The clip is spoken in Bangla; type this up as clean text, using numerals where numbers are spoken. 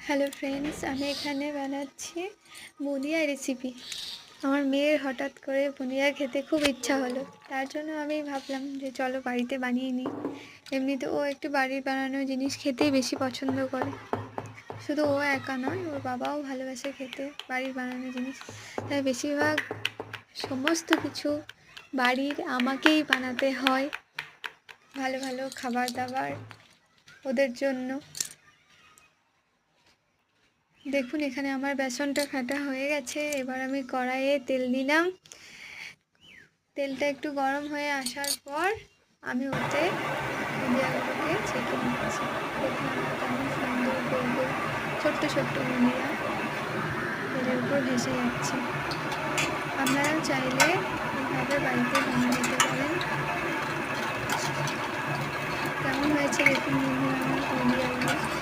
হ্যালো ফ্রেন্ডস, আমি এখানে বানাচ্ছি বুনিয়া রেসিপি। আমার মেয়ের হঠাৎ করে বুনিয়া খেতে খুব ইচ্ছা হলো, তার জন্য আমি ভাবলাম যে চলো বাড়িতে বানিয়ে নিই। এমনিতে ও একটু বাড়ির বানানো জিনিস খেতেই বেশি পছন্দ করে। শুধু ও একা নয়, ওর বাবাও ভালোবাসে খেতে বাড়ির বানানো জিনিস। তাই বেশিরভাগ সমস্ত কিছু বাড়ির আমাকেই বানাতে হয়, ভালো ভালো খাবার দাবার ওদের জন্য। দেখুন, এখানে আমার বেসনটা কাটা হয়ে গেছে। এবার আমি কড়াইয়ে তেল দিলাম। তেলটা একটু গরম হয়ে আসার পর আমি ওতে বুনিয়াগুলোকে ছেঁকে নিচ্ছি। দেখুন আমার কেমন সুন্দর গোল গোল ছোট্ট ছোট্ট বুনিয়া তেলের উপর ভেসে যাচ্ছে। আপনারাও চাইলে এইভাবে বাড়িতে বানিয়ে নিতে পারেন। কেমন হয়েছে দেখুন বন্ধুরা আমার বুনিয়াগুলো।